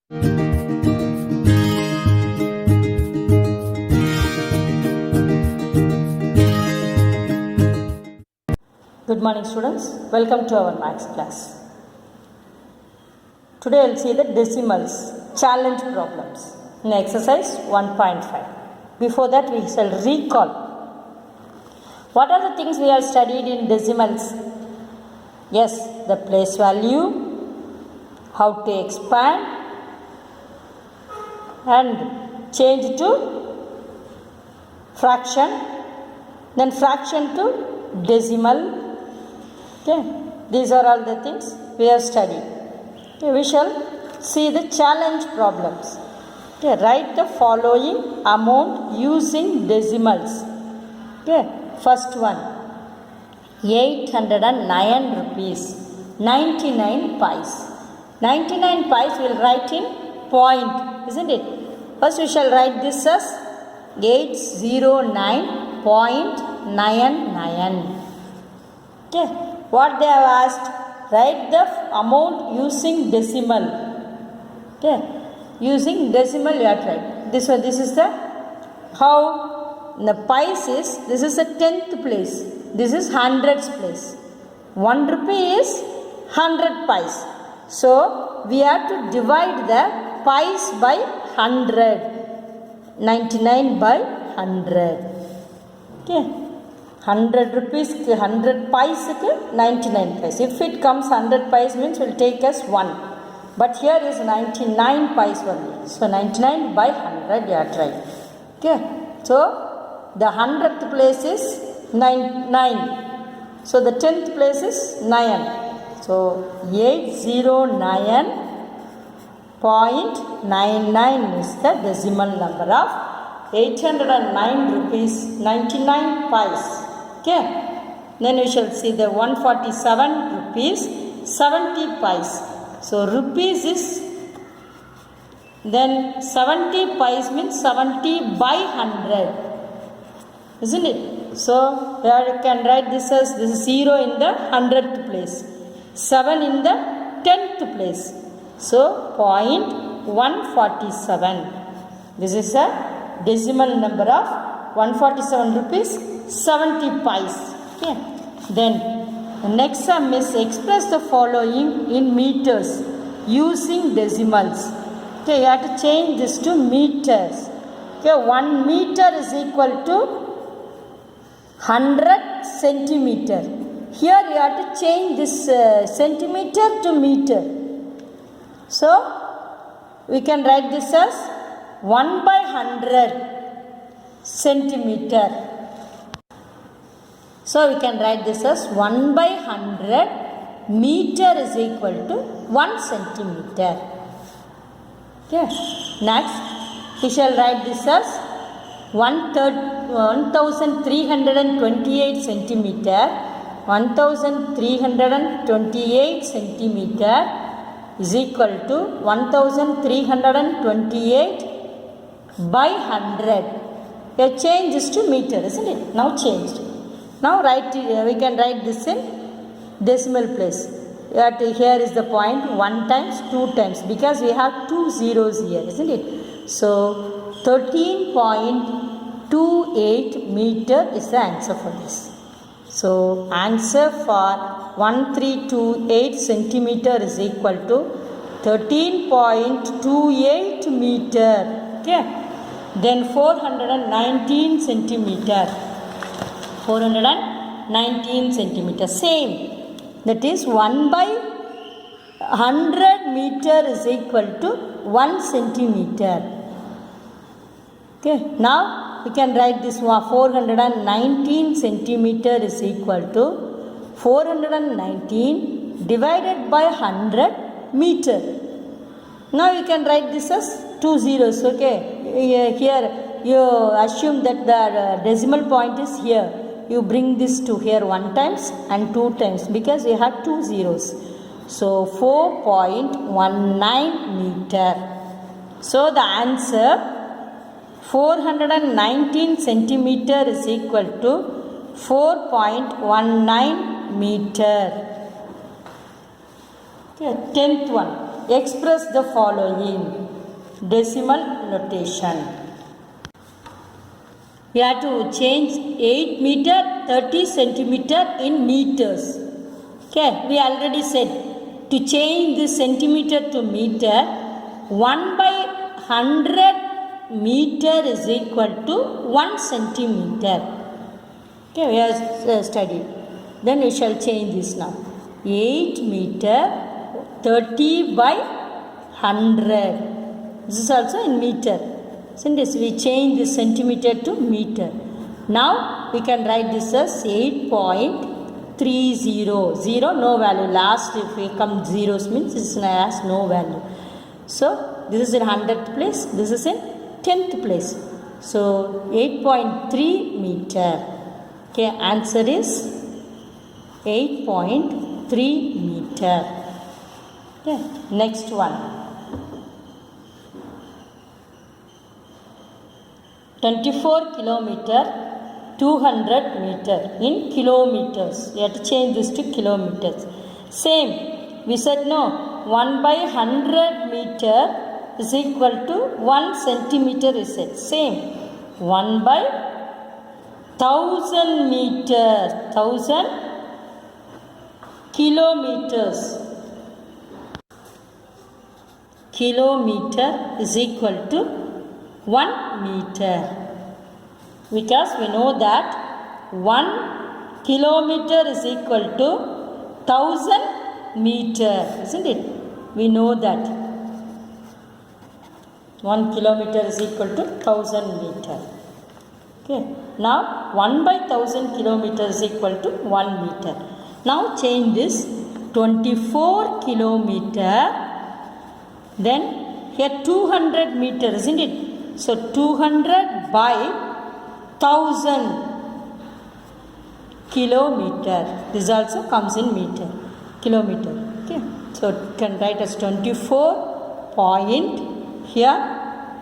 Good morning students, welcome to our maths class. Today I will see the decimals, challenge problems in exercise 1.5. Before that we shall recall. What are the things we have studied in decimals? Yes, the place value, how to expand and change to fraction, then fraction to decimal. Okay, these are all the things we have studied. Okay, we shall see the challenge problems. Okay, write the following amount using decimals. Okay, first one, 809 rupees, 99 pies. 99 pies we will write in point, isn't it? First we shall write this as 809.99. Okay, what they have asked, write the amount using decimal. Okay, using decimal you have to write. This one, this is the how the pies is, this is the 10th place, this is hundreds place. 1 rupee is 100 pies. So we have to divide the pies by 100. 99 by 100. Okay, 100 rupees, 100 pies, 99 pies. If it comes 100 pies means will take us 1. But here is 99 pies only. So 99 by 100 you are trying. Okay, so the 100th place is 9. So the 10th place is 9. So 809.99 is the decimal number of 809 rupees 99 pies. Okay, then we shall see the 147 rupees 70 pies. So rupees is, then 70 pies means 70 by 100, isn't it? So here you can write this as, this is 0 in the 100th place, 7 in the 10th place. So 0.147. This is a decimal number of 147 rupees 70 pies. Okay. Then the next sum is express the following in meters using decimals. Okay, you have to change this to meters. Okay, 1 meter is equal to 100 centimeter. Here you have to change this centimeter to meter. So we can write this as 1 by 100 centimeter. So we can write this as 1 by 100 meter is equal to 1 centimeter. Okay. Next we shall write this as 1328 centimeter. 1328 centimeter is equal to 1328 by 100. We have changed this to meter, isn't it? Now changed. Now write, we can write this in decimal place. Here is the point, 1 times, 2 times, because we have 2 zeros here, isn't it? So 13.28 meter is the answer for this. So answer for 1328 centimeter is equal to 13.28 meter. Okay. Then 419 centimeter. 419 centimeter. Same. That is 1 by 100 meter is equal to 1 centimeter. Okay. Now we can write this one, 419 centimeter is equal to 419 divided by 100 meter. Now you can write this as 2 zeros. Okay, here you assume that the decimal point is here. You bring this to here 1 times and 2 times because we have 2 zeros. So 4.19 meter. So the answer 419 centimeter is equal to 4.19 meter. Okay, 10th one. express the following decimal notation. We have to change 8 meter 30 centimeter in meters. Okay, we already said to change the centimeter to meter, 1 by 100 meter is equal to 1 centimeter. Okay, we have studied. Then we shall change this now. 8 meter 30 by 100. This is also in meter. Since we change the centimeter to meter. Now we can write this as 8.30. 0, no value. Last if we come zeros means it has no value. So this is in 100th place. This is in 10th place. So 8.3 meter. Okay, answer is 8.3 meter. Okay, next one. 24 kilometer 200 meter in kilometers. We have to change this to kilometers. Same. We said no. 1 by 100 meter is equal to 1 centimeter is said. Same. 1 by 1000 meter. 1000 kilometers. Kilometer is equal to 1 meter, because we know that 1 kilometer is equal to 1000 meter, isn't it? We know that 1 kilometer is equal to 1000 meter. Okay, now 1 by 1000 kilometer is equal to 1 meter. Now change this 24 kilometer, then here 200 meter, isn't it? So 200 by 1000 kilometer. This also comes in meter, kilometer. Okay. So you can write as 24 point here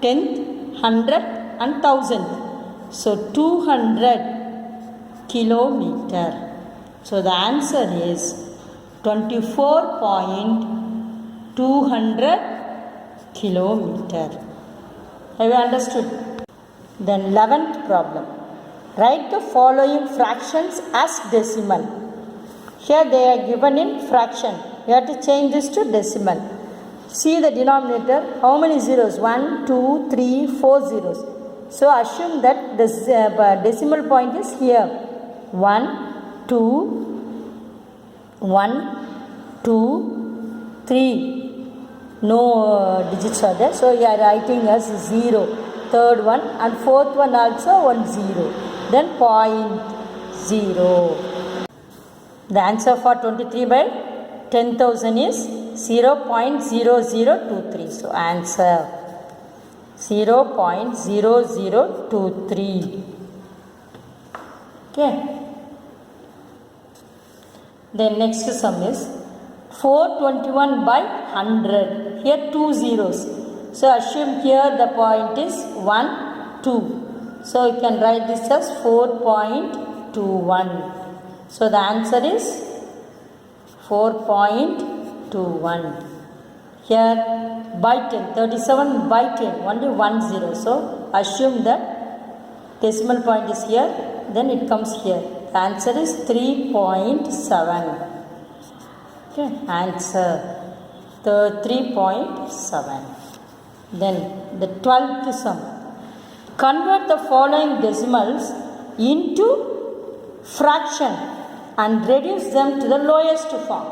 10th, 100th and 1000th. So 200 kilometer. So the answer is 24.200 kilometer. Have you understood? Then 11th problem. Write the following fractions as decimal. Here they are given in fraction. You have to change this to decimal. See the denominator. How many zeros? 1, 2, 3, 4 zeros. So assume that the decimal point is here. 1, 2, 1, 2, 3. No digits are there, so you are writing as 0. Third one and fourth one also 1 0. Then 0.0. The answer for 23 by 10,000 is 0.0023. So answer 0.0023. Okay. Then next sum is 421 by 100. Here 2 zeros. So assume here the point is 1, 2. So you can write this as 4.21. So the answer is 4.21. Here by 10, 37 by 10, only 1 0. So assume that decimal point is here, then it comes here. The answer is 3.7. Okay, answer the 3.7. Then the 12th sum. Convert the following decimals into fraction and reduce them to the lowest form.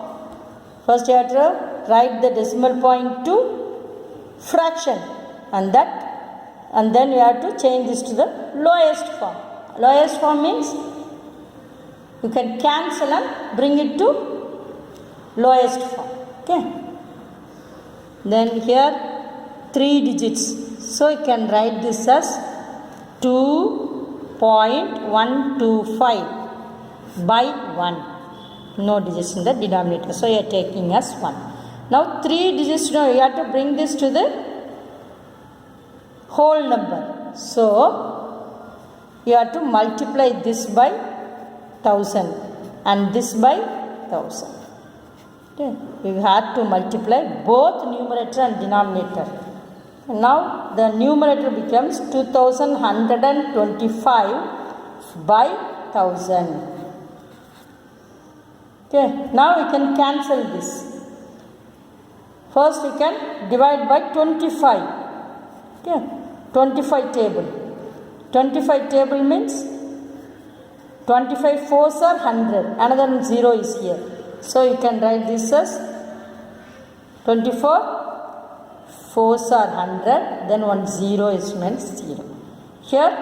First you have to write the decimal point to fraction, and then you have to change this to the lowest form. Lowest form means you can cancel and bring it to lowest form. Okay. Then here 3 digits. So you can write this as 2.125 by 1. No digits in the denominator. So you are taking as 1. Now 3 digits, now you have to bring this to the whole number. So you have to multiply this by 1000 and this by 1000. Okay. You have to multiply both numerator and denominator. Now the numerator becomes 2125 by 1000. Okay. Now we can cancel this. First we can divide by 25. Okay. 25 table. 25 table means 25 fours are 100. Another 0 is here. So you can write this as 24 fours are 100. Then 1 0 is meant 0. Here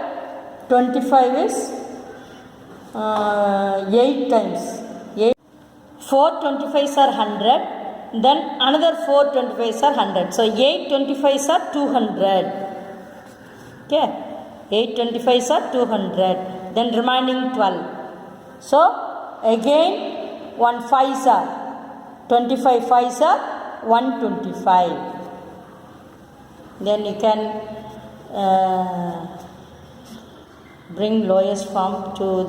25 is 8 times. 4 25s are 100. Then another 4 25s are 100. So 8 25s are 200. Okay. 8 25s are 200. Then remaining 12. So again 1 5s are 25 5s are 125. Then you can bring lowest form to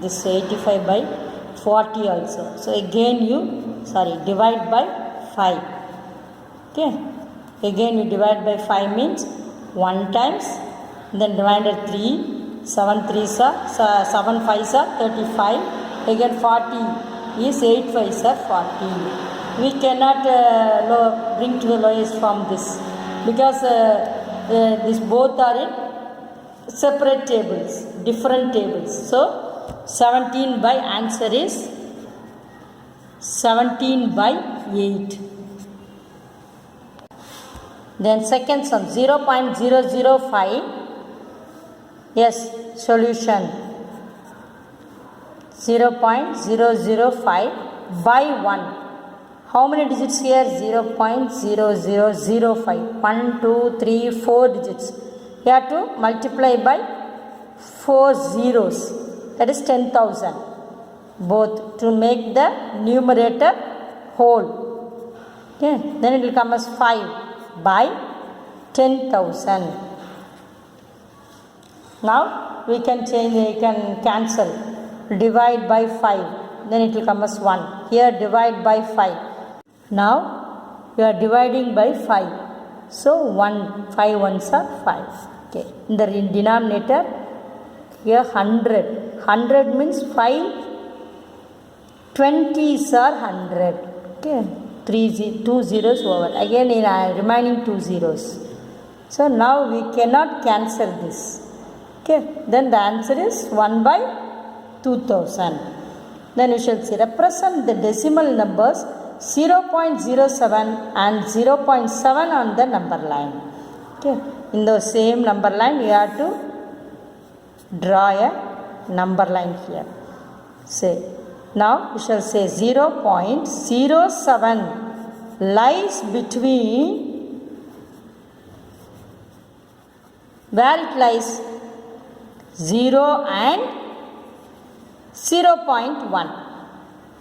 this 85 by 40 also. So again divide by 5. Okay. Again you divide by 5 means 1 times. Then remainder 3. 7 3s are 7 5s are 35. Again 40 is 8 5s are 40. We cannot bring to the lowest form this because these both are in separate tables, different tables. So 17 by answer is 17 by 8. Then second sum 0.005. Yes, solution 0.005 by 1. How many digits here? 0.0005. 1, 2, 3, 4 digits. You have to multiply by 4 zeros. That is 10,000. Both to make the numerator whole. Okay. Then it will come as 5 by 10,000. Now we can change, we can cancel. Divide by 5. Then it will come as 1. Here divide by 5. Now we are dividing by 5. So 1, 5 ones are 5. Okay. In the denominator, here 100. 100 means 5 20s are 100. Okay. 2 zeros over. Again in remaining 2 zeros. So now we cannot cancel this. Okay. Then the answer is 1 by 2000. Then we shall see represent the decimal numbers 0.07 and 0.7 on the number line. Okay. In the same number line you have to draw a number line here. Say now we shall say 0.07 lies between, where it lies 0 and 0.1.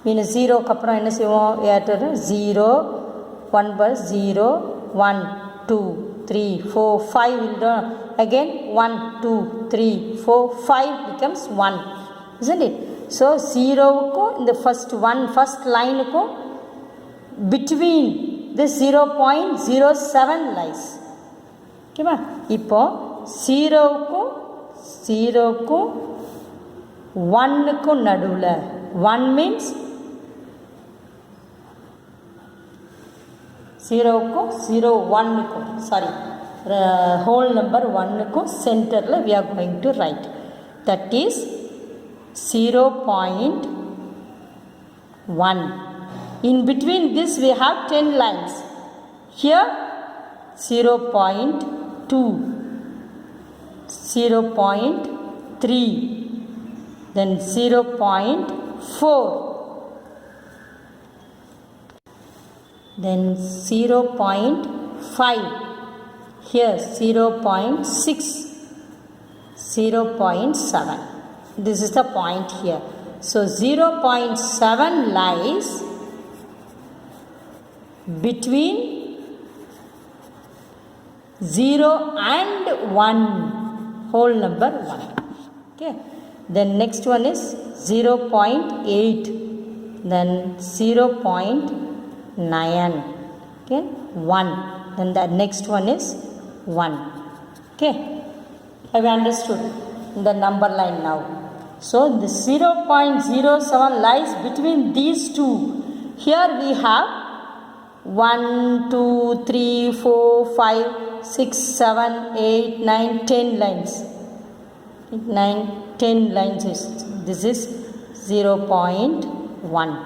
Means 0 kapra enna seivom 0 1 by 0 1 2 3 4 5 will do. Again 1 2 3 4 5 becomes 1, isn't it? So 0 ku in the first line ku between this 0.07 lies. Okay ba? Ipo 0 ku 1 ku nadula. 1 means 0 ku 0 1 ku whole number 1 ku center la we are going to write. That is 0.1. In between this we have 10 lines. Here 0.2, 0.3, then 0.4, then 0.5, here 0.6, 0.7. This is the point here. So 0.7 lies between 0 and 1, whole number 1. Okay. Then next one is 0.8, then 0.9, 9. Okay, 1. Then the next one is 1. Okay, have you understood the number line now? So the 0.07 lies between these two. Here we have 1, 2, 3, 4, 5, 6, 7, 8, 9, 10 lines. 9, 10 lines is this is 0.1.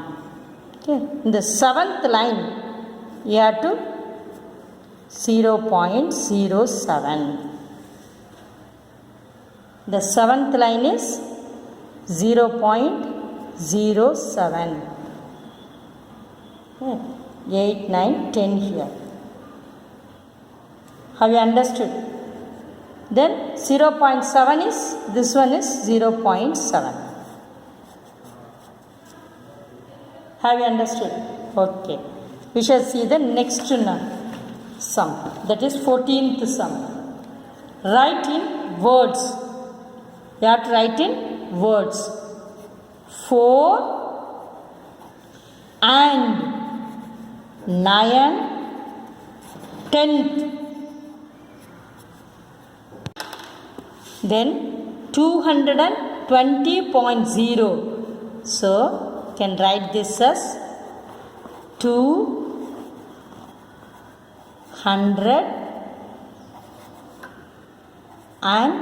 Okay, in the seventh line you have to 0.07. The seventh line is 0.07. Okay. 8, 9, 10 here. Have you understood? Then 0.7 is, this one is 0.7. Have you understood? Okay. We shall see the next sum. That is 14th sum. Write in words. You have to write in words. 4 and 9 tenth. Then 220.0. So can write this as 200 and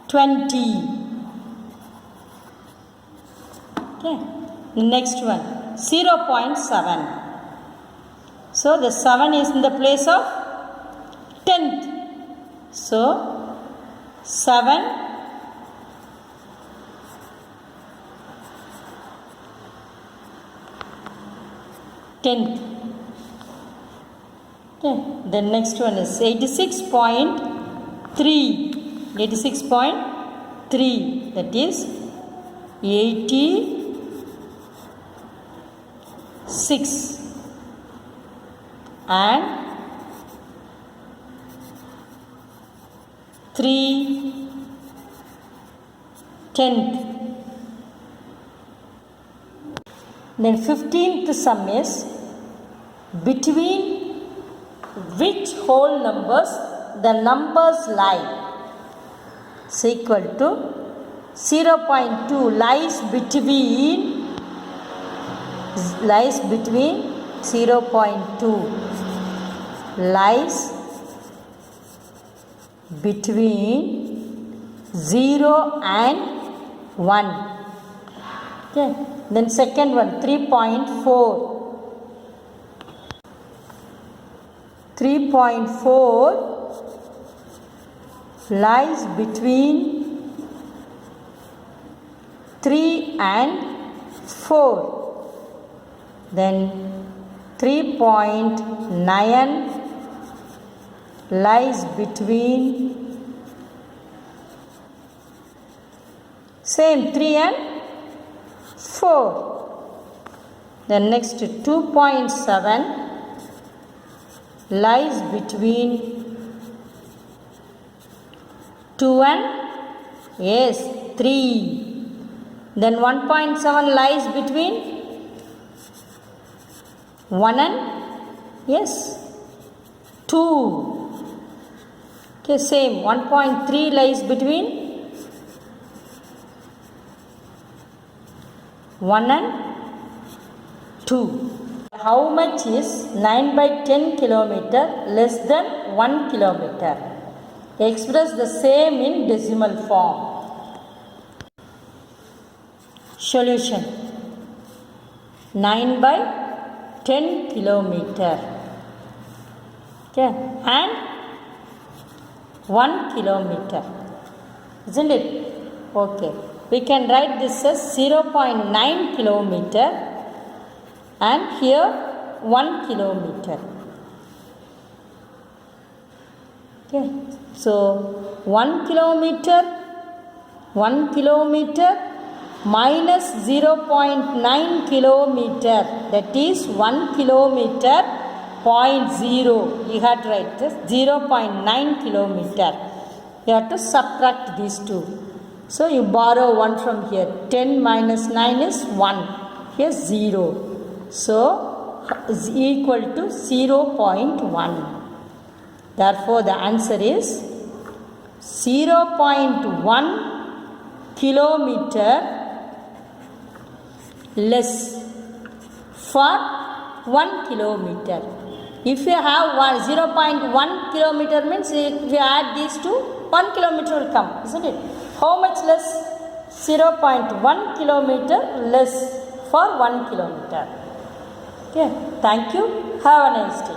20. Okay. Next one 0.7. So the 7 is in the place of tenth. So 7 tenth. Okay. The next one is 86.3. 86.3. That is 86 and 3 tenth. Then 15th sum is between which whole numbers the numbers lie. Is equal to 0.2 lies between 0.2 lies between 0 and 1. Okay. Then second one 3.4. 3.4 lies between 3 and 4. Then 3.9 lies between same 3 and 4. Then next 2.7 lies between 2 and 3. Then 1.7 lies between 1 and 2. Okay, same 1.3 lies between 1 and 2. How much is 9/10 kilometer less than 1 kilometer? Express the same in decimal form. Solution 9/10 kilometer. Okay, and 1 kilometer. Isn't it? Okay. We can write this as 0.9 kilometer and here 1 kilometer. Okay. So 1 kilometer minus 0.9 kilometer, that is 1 kilometer 0.0. You have to write this 0.9 kilometer. You have to subtract these two. So you borrow 1 from here. 10 minus 9 is 1. Here 0. So is equal to 0.1. Therefore, the answer is 0.1 kilometer less for 1 kilometer. If you have 0.1 kilometer means if you add these two, 1 kilometer will come, isn't it? How much less? 0.1 kilometer less for 1 kilometer. Okay, thank you. Have a nice day.